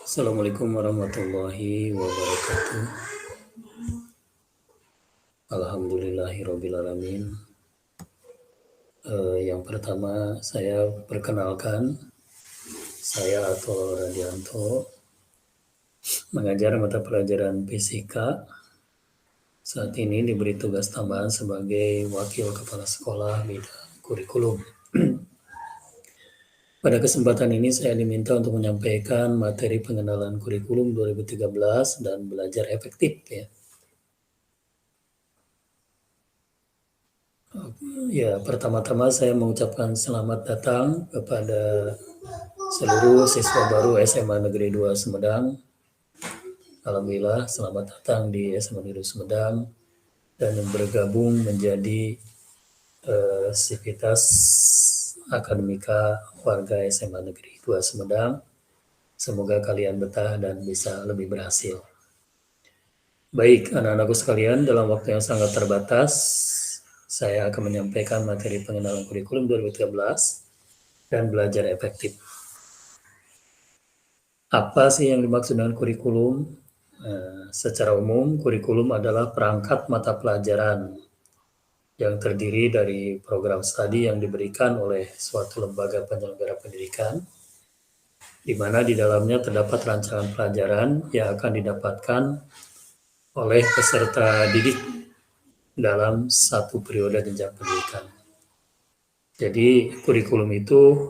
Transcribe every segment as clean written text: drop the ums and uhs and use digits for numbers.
Assalamualaikum warahmatullahi wabarakatuh. Alhamdulillahirrabbilalamin. Yang pertama saya perkenalkan, saya Atul Radianto, mengajar mata pelajaran fisika. Saat ini diberi tugas tambahan sebagai wakil kepala sekolah bidang kurikulum. Pada kesempatan ini saya diminta untuk menyampaikan materi pengenalan kurikulum 2013 dan belajar efektif ya. Ya, pertama-tama saya mengucapkan selamat datang kepada seluruh siswa baru SMA Negeri 2 Sumedang. Alhamdulillah, selamat datang di SMA Negeri 2 Sumedang dan bergabung menjadi sivitas akademika warga SMA Negeri 2 Sumedang. Semoga kalian betah dan bisa lebih berhasil. Baik, anak-anakku sekalian, dalam waktu yang sangat terbatas, saya akan menyampaikan materi pengenalan kurikulum 2013 dan belajar efektif. Apa sih yang dimaksud dengan kurikulum? Secara umum, kurikulum adalah perangkat mata pelajaran yang terdiri dari program studi yang diberikan oleh suatu lembaga penyelenggara pendidikan, di mana di dalamnya terdapat rancangan pelajaran yang akan didapatkan oleh peserta didik dalam satu periode jenjang pendidikan. Jadi kurikulum itu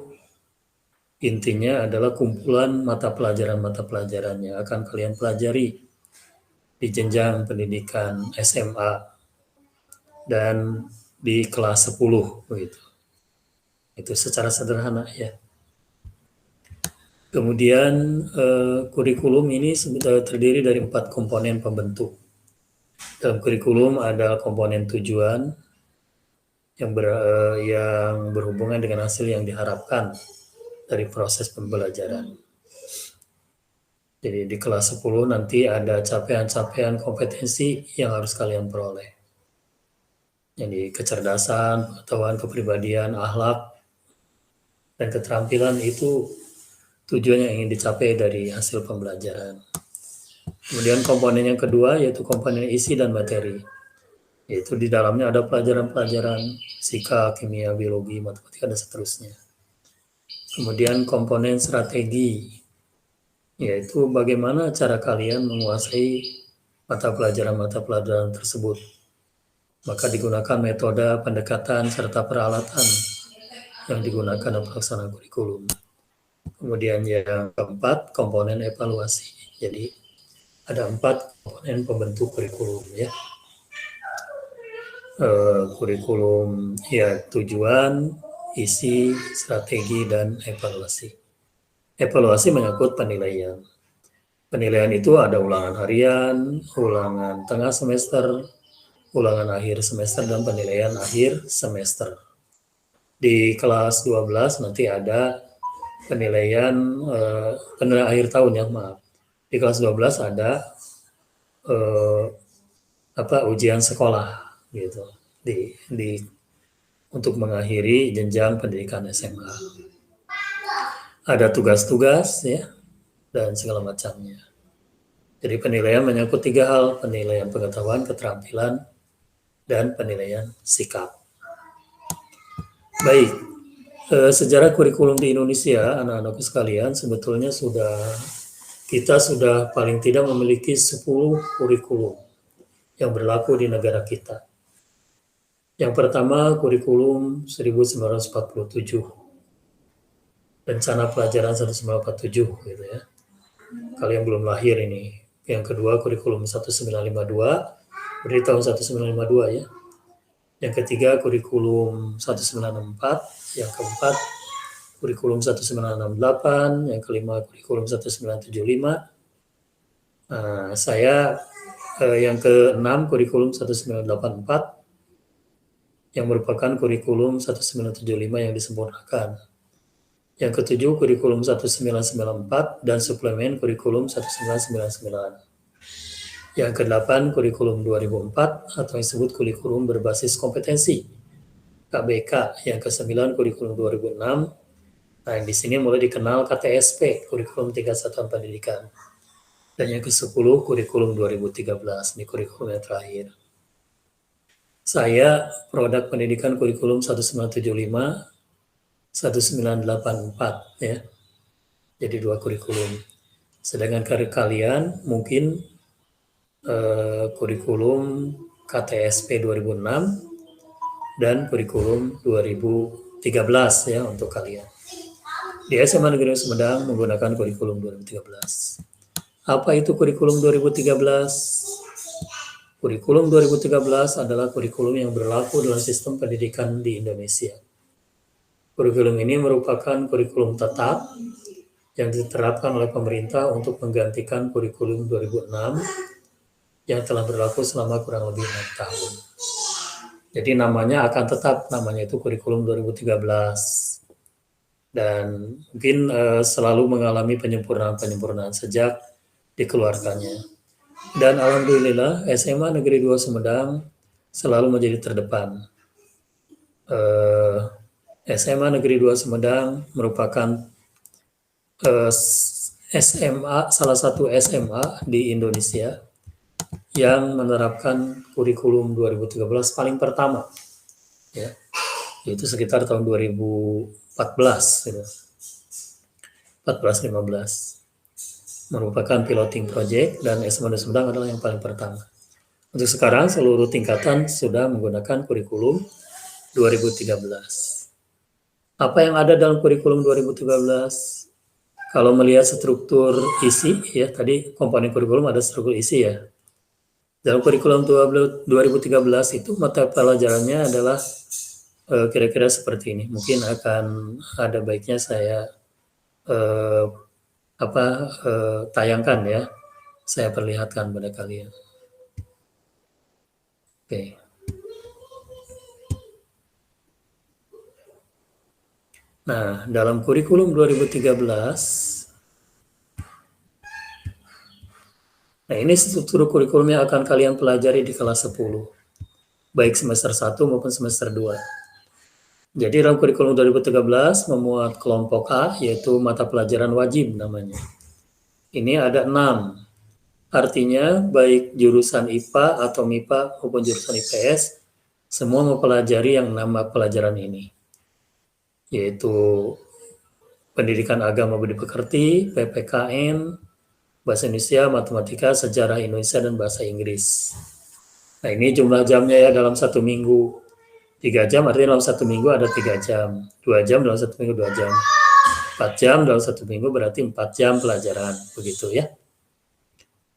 intinya adalah kumpulan mata pelajaran yang akan kalian pelajari di jenjang pendidikan SMA dan di kelas 10 begitu. Itu secara sederhana ya. Kemudian kurikulum ini terdiri dari 4 komponen pembentuk. Dalam kurikulum ada komponen tujuan yang berhubungan dengan hasil yang diharapkan dari proses pembelajaran. Jadi di kelas 10 nanti ada capaian-capaian kompetensi yang harus kalian peroleh. Jadi kecerdasan, pengetahuan, kepribadian, akhlak, dan keterampilan itu tujuan yang ingin dicapai dari hasil pembelajaran. Kemudian komponen yang kedua yaitu komponen isi dan materi. Yaitu di dalamnya ada pelajaran-pelajaran fisika, kimia, biologi, matematika, dan seterusnya. Kemudian komponen strategi, yaitu bagaimana cara kalian menguasai mata pelajaran tersebut. Maka digunakan metode pendekatan serta peralatan yang digunakan dalam pelaksanaan kurikulum. Kemudian yang keempat, komponen evaluasi. Jadi ada 4 komponen pembentuk kurikulum ya. Kurikulum ya tujuan, isi, strategi, dan evaluasi. Evaluasi menyangkut penilaian. Penilaian itu ada ulangan harian, ulangan tengah semester, ulangan akhir semester, dan penilaian akhir semester. Di kelas 12 nanti ada penilaian akhir tahun ya, maaf. Di kelas 12 ada ujian sekolah gitu untuk mengakhiri jenjang pendidikan SMA. Ada tugas-tugas ya dan segala macamnya. Jadi penilaian menyangkut 3 hal, penilaian pengetahuan, keterampilan, dan penilaian sikap. Baik, sejarah kurikulum di Indonesia, anak-anakku sekalian, sebetulnya kita sudah paling tidak memiliki 10 kurikulum yang berlaku di negara kita. Yang pertama, kurikulum 1947. Rencana pelajaran 1947 gitu ya. Kalian belum lahir ini. Yang kedua, kurikulum 1952, dari tahun 1952 ya. Yang ketiga, kurikulum 1964. Yang keempat, kurikulum 1968. Yang kelima, kurikulum 1975. Saya yang keenam, kurikulum 1984, yang merupakan kurikulum 1975 yang disempurnakan. Yang ketujuh, kurikulum 1994 dan suplemen kurikulum 1999. Yang kedelapan, kurikulum 2004 atau yang disebut kurikulum berbasis kompetensi, KBK. Yang kesembilan, kurikulum 2006 Nah, di sini mulai dikenal KTSP, Kurikulum 3 Satuan Pendidikan. Dan yang ke-10, Kurikulum 2013, ini kurikulum yang terakhir. Saya produk pendidikan kurikulum 1975, 1984 ya. Jadi 2 kurikulum. Sedangkan kalian mungkin kurikulum KTSP 2006 dan kurikulum 2013 ya untuk kalian. Di SMA Negeri Sumedang menggunakan kurikulum 2013. Apa itu kurikulum 2013? Kurikulum 2013 adalah kurikulum yang berlaku dalam sistem pendidikan di Indonesia. Kurikulum ini merupakan kurikulum tetap yang diterapkan oleh pemerintah untuk menggantikan kurikulum 2006 yang telah berlaku selama kurang lebih 6 tahun. Jadi namanya akan tetap, namanya itu kurikulum 2013. Dan mungkin selalu mengalami penyempurnaan-penyempurnaan sejak dikeluarkannya. Dan alhamdulillah SMA Negeri 2 Sumedang selalu menjadi terdepan. SMA Negeri 2 Sumedang merupakan SMA, salah satu SMA di Indonesia yang menerapkan kurikulum 2013 paling pertama, ya, yaitu sekitar tahun 2014, gitu. 14-15 merupakan piloting project dan SMA Negeri Sumedang adalah yang paling pertama. Untuk sekarang seluruh tingkatan sudah menggunakan kurikulum 2013. Apa yang ada dalam kurikulum 2013? Kalau melihat struktur isi, ya tadi komponen kurikulum ada struktur isi ya. Dalam kurikulum 2013 itu mata pelajarannya adalah kira-kira seperti ini. Mungkin akan ada baiknya saya tayangkan ya. Saya perlihatkan pada kalian. Oke. Nah, dalam kurikulum 2013, nah ini struktur kurikulum yang akan kalian pelajari di kelas 10, baik semester 1 maupun semester 2. Jadi dalam kurikulum 2013 memuat kelompok A, yaitu mata pelajaran wajib namanya. Ini ada 6. Artinya baik jurusan IPA atau MIPA maupun jurusan IPS, semua mempelajari yang 6 pelajaran ini, yaitu pendidikan agama budi pekerti, PPKN, bahasa Indonesia, matematika, sejarah Indonesia, dan bahasa Inggris. Nah ini jumlah jamnya ya dalam 1 minggu. 3 jam artinya dalam 1 minggu ada 3 jam. 2 jam dalam 1 minggu 2 jam. 4 jam dalam 1 minggu berarti 4 jam pelajaran. Begitu ya.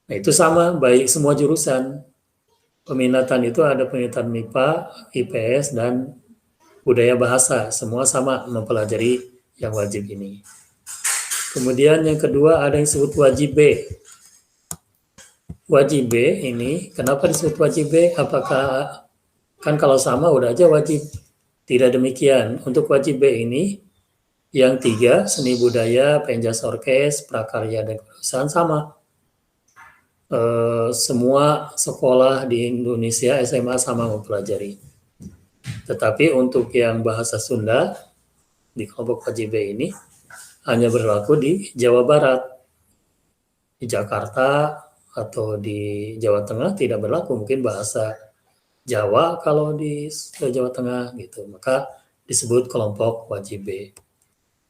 Nah itu sama baik semua jurusan. Peminatan itu ada peminatan MIPA, IPS, dan budaya bahasa. Semua sama mempelajari yang wajib ini. Kemudian yang kedua ada yang disebut wajib B. Wajib B ini, kenapa disebut wajib B? Apakah, kan kalau sama udah aja wajib. Tidak demikian. Untuk wajib B ini, yang 3, seni budaya, penjas orkes, prakarya, dan kewirausahaan sama. Semua sekolah di Indonesia SMA sama mempelajari. Tetapi untuk yang bahasa Sunda, di kelompok wajib B ini, hanya berlaku di Jawa Barat. Di Jakarta atau di Jawa Tengah tidak berlaku, mungkin bahasa Jawa kalau di Jawa Tengah gitu, maka disebut kelompok wajib B.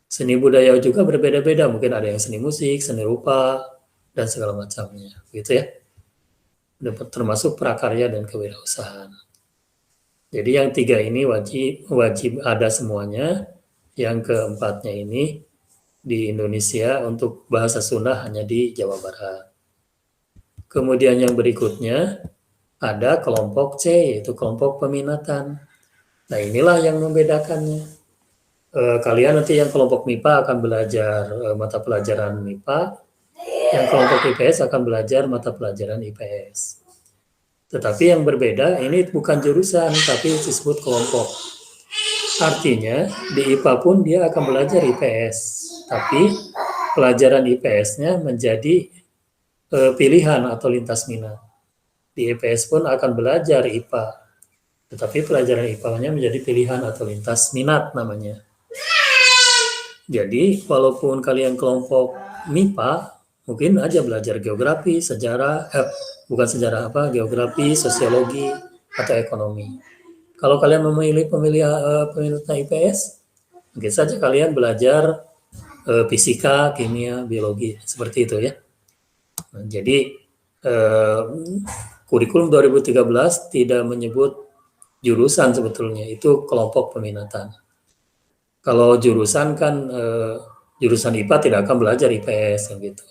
Seni budaya juga berbeda-beda, mungkin ada yang seni musik, seni rupa, dan segala macamnya, gitu ya. Termasuk prakarya dan kewirausahaan. Jadi yang 3 ini wajib ada semuanya. Yang keempatnya ini di Indonesia untuk bahasa Sunda hanya di Jawa Barat. Kemudian yang berikutnya ada kelompok C, yaitu kelompok peminatan. Nah inilah yang membedakannya. Kalian nanti yang kelompok MIPA akan belajar mata pelajaran MIPA, yang kelompok IPS akan belajar mata pelajaran IPS. Tetapi yang berbeda, ini bukan jurusan, tapi disebut kelompok. Artinya, di IPA pun dia akan belajar IPS, tapi pelajaran IPS-nya menjadi pilihan atau lintas minat. Di IPS pun akan belajar IPA, tetapi pelajaran IPA-nya menjadi pilihan atau lintas minat namanya. Jadi walaupun kalian kelompok MIPA, mungkin aja belajar geografi, sejarah, bukan sejarah apa, geografi, sosiologi, atau ekonomi. Kalau kalian peminatan IPS, mungkin saja kalian belajar fisika, kimia, biologi, seperti itu ya. Nah, jadi kurikulum 2013 tidak menyebut jurusan sebetulnya, itu kelompok peminatan. Kalau jurusan kan jurusan IPA tidak akan belajar IPS gitu.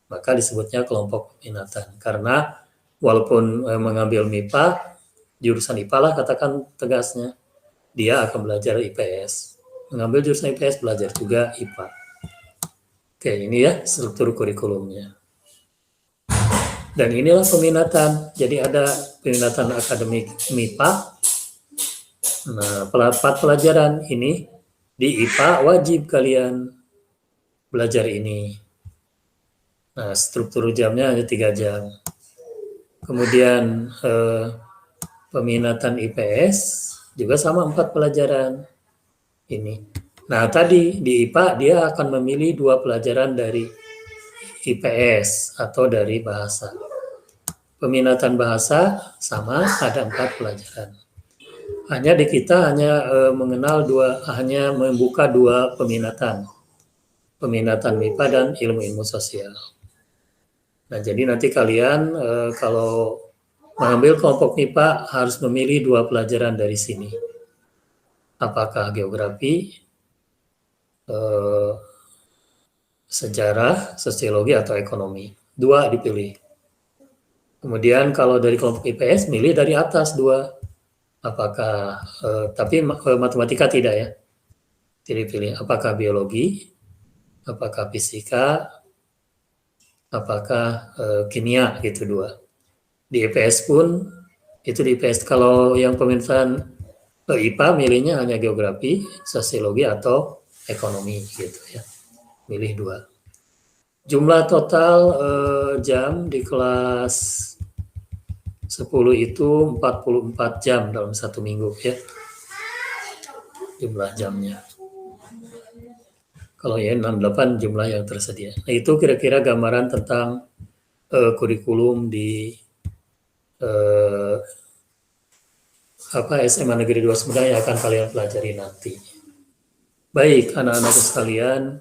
Maka disebutnya kelompok peminatan. Karena walaupun mengambil MIPA, jurusan IPA lah katakan tegasnya, dia akan belajar IPS. Mengambil jurusan IPS belajar juga IPA. Oke, ini ya struktur kurikulumnya. Dan inilah peminatan. Jadi ada peminatan akademik MIPA. Nah, 4 pelajaran ini di IPA wajib kalian belajar ini. Nah, struktur jamnya hanya 3 jam. Kemudian peminatan IPS juga sama 4 pelajaran ini. Nah, tadi di IPA dia akan memilih 2 pelajaran dari IPS atau dari bahasa. Peminatan bahasa sama ada 4 pelajaran. Hanya di kita hanya hanya membuka 2 peminatan. Peminatan MIPA dan ilmu-ilmu sosial. Nah, jadi nanti kalian kalau mengambil kelompok MIPA harus memilih 2 pelajaran dari sini. Apakah geografi, sejarah, sosiologi, atau ekonomi. 2 dipilih. Kemudian kalau dari kelompok IPS, milih dari atas 2. Apakah, tapi matematika tidak ya. Jadi pilih apakah biologi, apakah fisika, apakah kimia, gitu 2. Di IPS pun, itu di IPS, kalau yang peminatan IPA milihnya hanya geografi, sosiologi, atau ekonomi, gitu ya. Milih 2. Jumlah total jam di kelas 10 itu 44 jam dalam 1 minggu ya. Jumlah jamnya. Kalau ya 68 jumlah yang tersedia. Nah, itu kira-kira gambaran tentang kurikulum di SMA Negeri 2 Sumedang yang akan kalian pelajari nanti. Baik, anak-anakku sekalian,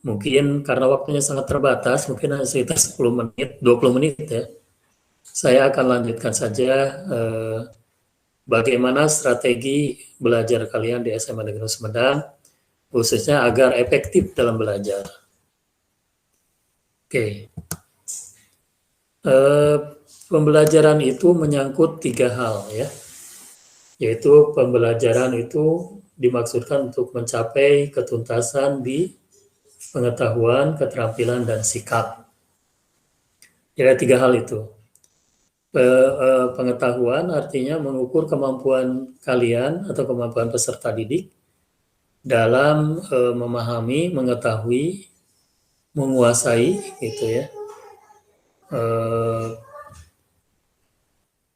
mungkin karena waktunya sangat terbatas, mungkin hanya sekitar 10 menit, 20 menit ya. Saya akan lanjutkan saja bagaimana strategi belajar kalian di SMA Negeri Sumedang, khususnya agar efektif dalam belajar. Oke. Pembelajaran itu menyangkut 3 hal ya. Yaitu pembelajaran itu dimaksudkan untuk mencapai ketuntasan di pengetahuan, keterampilan, dan sikap. Jadi 3 hal itu. Pengetahuan artinya mengukur kemampuan kalian atau kemampuan peserta didik dalam memahami, mengetahui, menguasai gitu ya,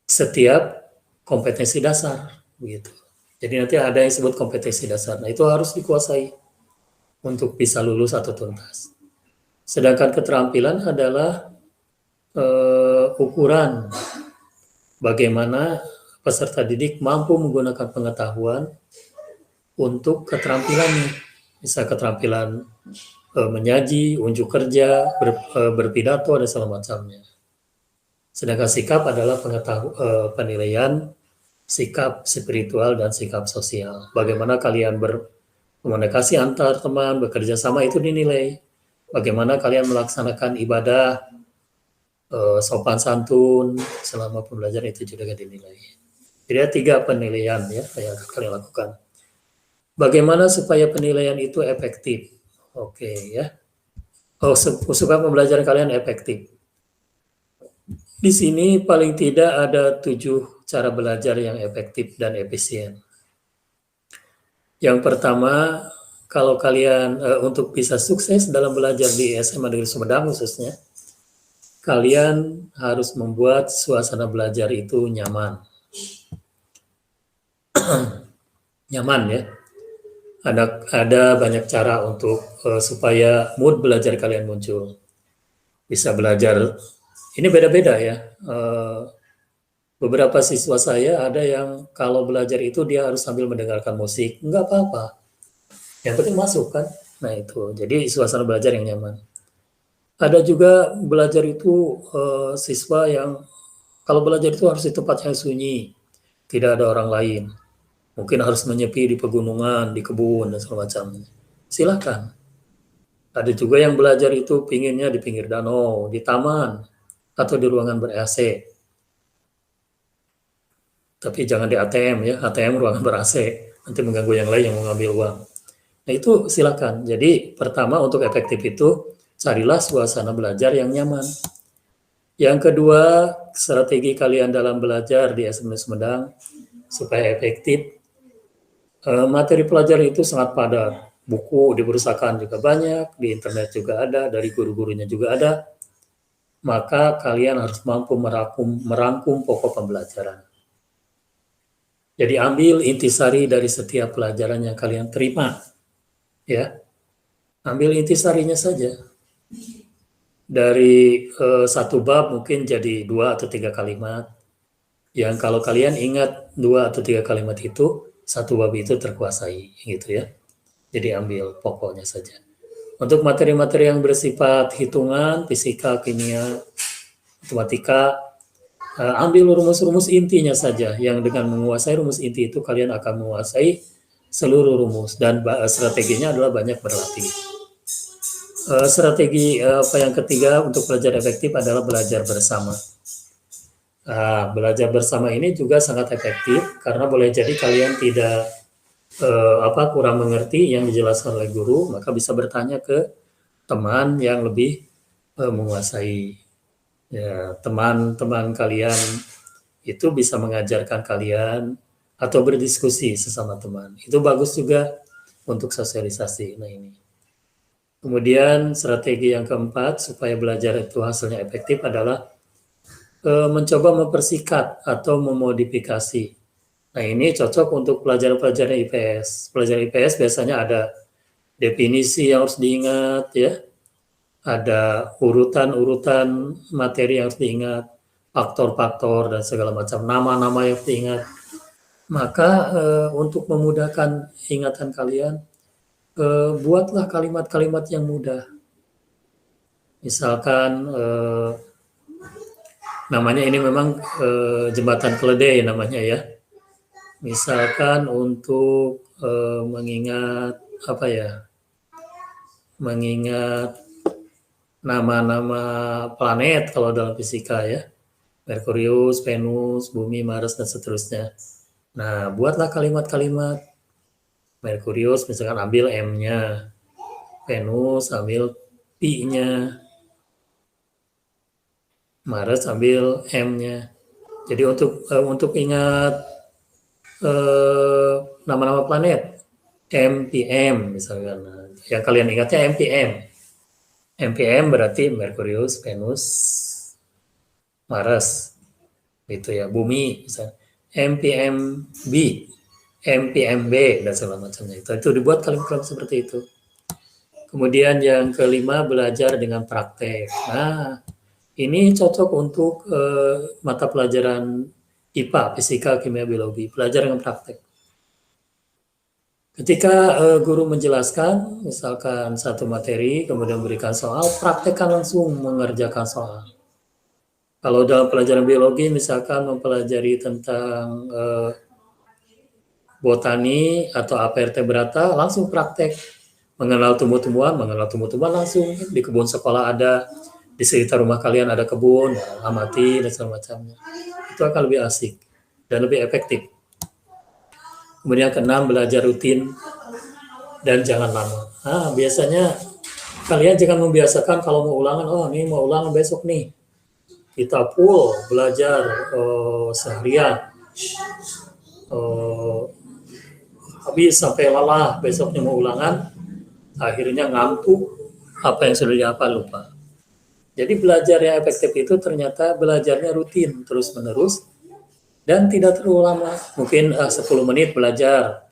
setiap kompetensi dasar begitu. Jadi nanti ada yang disebut kompetensi dasar. Nah, itu harus dikuasai untuk bisa lulus atau tuntas. Sedangkan keterampilan adalah ukuran bagaimana peserta didik mampu menggunakan pengetahuan untuk keterampilannya. Bisa keterampilan menyaji, unjuk kerja, berpidato, dan segala macamnya. Sedangkan sikap adalah penilaian sikap spiritual dan sikap sosial. Bagaimana kalian berkomunikasi antar teman, bekerja sama itu dinilai. Bagaimana kalian melaksanakan ibadah, sopan santun selama pembelajaran itu juga dinilai. Jadi ada 3 penilaian ya yang kalian lakukan. Bagaimana supaya penilaian itu efektif? Oke ya. Supaya pembelajaran kalian efektif. Di sini paling tidak ada 7 cara belajar yang efektif dan efisien. Yang pertama, kalau kalian untuk bisa sukses dalam belajar di SMA Negeri Sumedang khususnya, kalian harus membuat suasana belajar itu nyaman. Nyaman ya. Ada banyak cara untuk supaya mood belajar kalian muncul. Bisa belajar, ini beda-beda ya. Beberapa siswa saya ada yang kalau belajar itu dia harus sambil mendengarkan musik, nggak apa-apa. Yang penting masuk kan. Nah itu, jadi suasana belajar yang nyaman. Ada juga belajar itu siswa yang kalau belajar itu harus di tempat yang sunyi, tidak ada orang lain. Mungkin harus menyepi di pegunungan, di kebun, dan segala macam. Silakan. Ada juga yang belajar itu pinginnya di pinggir danau, di taman, atau di ruangan ber-AC. Tapi jangan di ATM ya, ATM ruangan ber-AC. Nanti mengganggu yang lain yang mau ngambil uang. Nah itu silakan. Jadi pertama untuk efektif itu, carilah suasana belajar yang nyaman. Yang kedua, strategi kalian dalam belajar di SMA Sumedang supaya efektif. Materi pelajaran itu sangat padat. Buku di perpustakaan juga banyak, di internet juga ada, dari guru-gurunya juga ada. Maka kalian harus mampu merangkum pokok pembelajaran. Jadi ambil intisari dari setiap pelajaran yang kalian terima. Ya, ambil intisarinya saja. Dari satu bab mungkin jadi 2 atau 3 kalimat. Yang kalau kalian ingat 2 atau 3 kalimat itu, satu bab itu terkuasai, gitu ya. Jadi ambil pokoknya saja. Untuk materi-materi yang bersifat hitungan, fisika, kimia, matematika, ambil rumus-rumus intinya saja. Yang dengan menguasai rumus inti itu kalian akan menguasai seluruh rumus dan strateginya adalah banyak berlatih. Strategi apa yang ketiga untuk belajar efektif adalah belajar bersama. Belajar bersama ini juga sangat efektif karena boleh jadi kalian tidak kurang mengerti yang dijelaskan oleh guru, maka bisa bertanya ke teman yang lebih menguasai. Ya, teman-teman kalian itu bisa mengajarkan kalian atau berdiskusi sesama teman. Itu bagus juga untuk sosialisasi. Nah ini. Kemudian strategi yang keempat supaya belajar itu hasilnya efektif adalah mencoba mempersingkat atau memodifikasi. Nah ini cocok untuk pelajaran-pelajaran IPS. Pelajaran IPS biasanya ada definisi yang harus diingat ya, ada urutan-urutan materi yang harus diingat, faktor-faktor dan segala macam nama-nama yang harus diingat. Maka untuk memudahkan ingatan kalian, buatlah kalimat-kalimat yang mudah. Misalkan namanya ini memang jembatan keledai namanya ya. Misalkan untuk mengingat apa ya? Mengingat nama-nama planet kalau dalam fisika ya. Merkurius, Venus, Bumi, Mars dan seterusnya. Nah, buatlah kalimat-kalimat. Merkurius misalkan ambil M-nya. Venus ambil P-nya. Mars ambil M-nya. Jadi untuk ingat nama-nama planet, MPM misalkan. Yang kalian ingatnya MPM. MPM berarti Merkurius, Venus, Mars. Itu ya, Bumi misalnya. MPMB, MPMB dan segala macamnya. Itu dibuat kalimat-kalimat seperti itu. Kemudian yang kelima, belajar dengan praktek. Nah, ini cocok untuk mata pelajaran IPA, fisika, kimia, biologi. Belajar dengan praktek. Ketika guru menjelaskan, misalkan satu materi, kemudian berikan soal, praktekkan langsung mengerjakan soal. Kalau dalam pelajaran biologi, misalkan mempelajari tentang botani atau vertebrata, langsung praktek. Mengenal tumbuh-tumbuhan langsung. Di kebun sekolah ada, di sekitar rumah kalian ada kebun, amati dan segala macamnya. Itu akan lebih asik dan lebih efektif. Kemudian keenam, belajar rutin dan jangan lama. Biasanya kalian jangan membiasakan kalau mau ulangan, ini mau ulangan besok nih. Kita full belajar seharian. Habis sampai lelah, besoknya mau ulangan, akhirnya ngantuk, apa yang sudah dihafal lupa. Jadi belajar yang efektif itu ternyata belajarnya rutin, terus-menerus, dan tidak terlalu lama. Mungkin 10 menit belajar,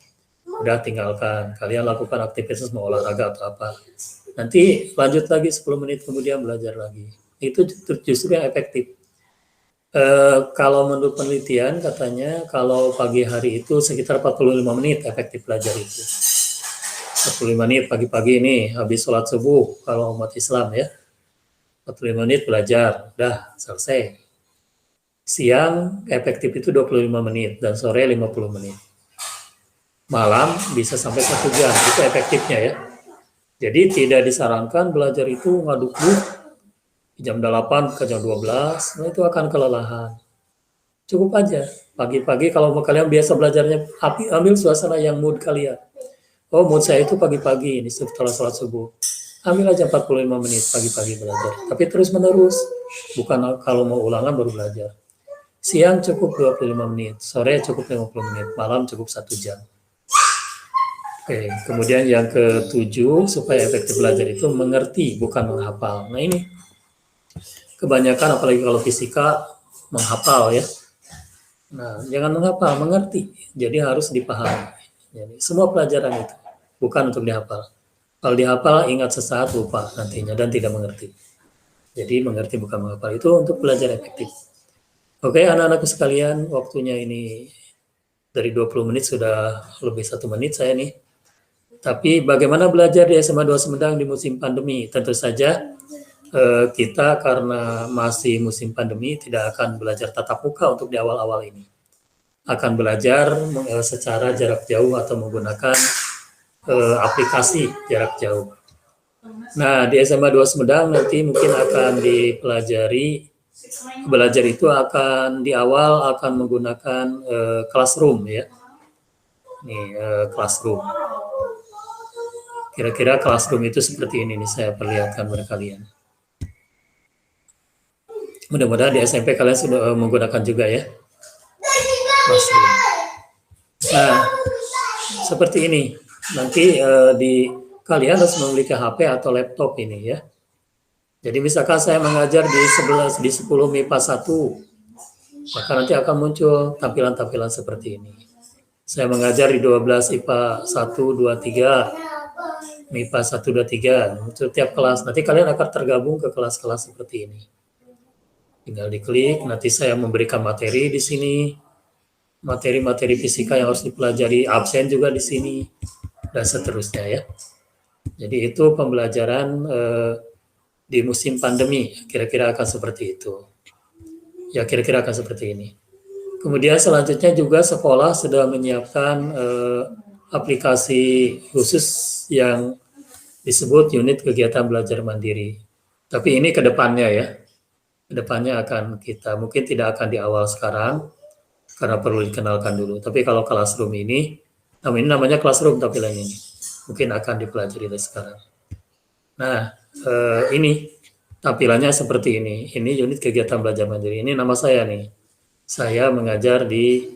udah tinggalkan. Kalian lakukan aktivitas mau olahraga atau apa. Nanti lanjut lagi 10 menit kemudian belajar lagi. Itu justru yang efektif. Kalau menurut penelitian katanya kalau pagi hari itu sekitar 45 menit efektif belajar itu. 45 menit pagi-pagi ini habis sholat subuh kalau umat Islam ya. 45 menit belajar, udah selesai. Siang efektif itu 25 menit dan sore 50 menit. Malam bisa sampai 1 jam, itu efektifnya ya. Jadi tidak disarankan belajar itu ngaduk-duk jam 8 ke jam 12, nah itu akan kelelahan. Cukup aja, pagi-pagi kalau kalian biasa belajarnya, ambil suasana yang mood kalian. Oh, mood saya itu pagi-pagi, ini setelah sholat subuh. Ambil aja 45 menit pagi-pagi belajar. Tapi terus-menerus, bukan kalau mau ulangan baru belajar. Siang cukup 25 menit, sore cukup 50 menit, malam cukup 1 jam. Oke, kemudian yang ketujuh, supaya efektif belajar itu mengerti, bukan menghafal. Nah ini, kebanyakan apalagi kalau fisika, menghafal ya. Nah, jangan menghafal, mengerti. Jadi harus dipahami. Jadi, semua pelajaran itu, bukan untuk dihafal. Kalau dihafal, ingat sesaat, lupa nantinya, dan tidak mengerti. Jadi mengerti bukan menghafal, itu untuk belajar efektif. Oke, anak-anakku sekalian, waktunya ini dari 20 menit sudah lebih 1 menit saya nih. Tapi bagaimana belajar di SMA 2 Sumedang di musim pandemi? Tentu saja kita karena masih musim pandemi tidak akan belajar tatap muka untuk di awal-awal ini. Akan belajar secara jarak jauh atau menggunakan aplikasi jarak jauh. Nah, di SMA 2 Sumedang nanti mungkin akan dipelajari, belajar itu akan di awal akan menggunakan classroom ya. Nih, classroom. Kira-kira classroom itu seperti ini nih, saya perlihatkan kepada kalian. Mudah-mudahan di SMP kalian sudah menggunakan juga ya. Classroom. Nah, seperti ini. Nanti kalian harus memiliki HP atau laptop ini ya. Jadi misalkan saya mengajar di 10 MIPA 1, maka nanti akan muncul tampilan-tampilan seperti ini. Saya mengajar di 12 IPA 1, 2, 3, MIPA 1, 2, 3, untuk tiap kelas. Nanti kalian akan tergabung ke kelas-kelas seperti ini. Tinggal diklik, nanti saya memberikan materi di sini, materi-materi fisika yang harus dipelajari, absen juga di sini, dan seterusnya ya. Jadi itu pembelajaran di musim pandemi, kira-kira akan seperti itu. Ya, kira-kira akan seperti ini. Kemudian selanjutnya juga sekolah sudah menyiapkan aplikasi khusus yang disebut unit kegiatan belajar mandiri. Tapi ini ke depannya ya. Ke depannya akan kita, mungkin tidak akan di awal sekarang, karena perlu dikenalkan dulu. Tapi kalau classroom ini namanya classroom tampilan ini. Mungkin akan dipelajari dari sekarang. Nah, ini tampilannya seperti ini. Ini unit kegiatan belajar mandiri. Ini nama saya nih. Saya mengajar di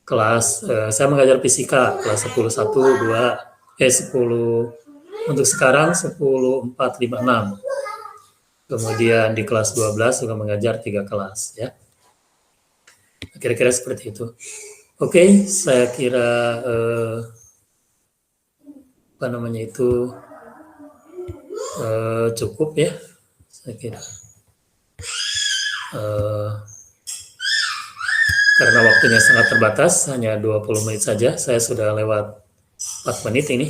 kelas, saya mengajar fisika kelas 10, 1, 2, 10, untuk sekarang 10, 4, 5, 6. Kemudian di kelas 12 juga mengajar 3 kelas ya. Kira-kira seperti itu. Oke, saya kira apa namanya itu cukup ya. Saya kira. Karena waktunya sangat terbatas, hanya 20 menit saja, saya sudah lewat 4 menit ini.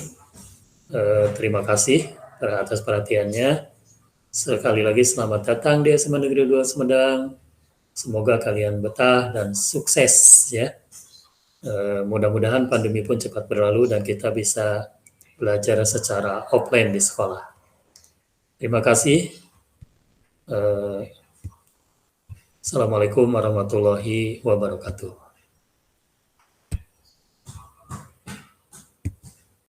Terima kasih atas perhatiannya. Sekali lagi selamat datang di SMA Negeri 2 Sumedang. Semoga kalian betah dan sukses ya. Mudah-mudahan pandemi pun cepat berlalu dan kita bisa belajar secara offline di sekolah. Terima kasih. Assalamualaikum warahmatullahi wabarakatuh.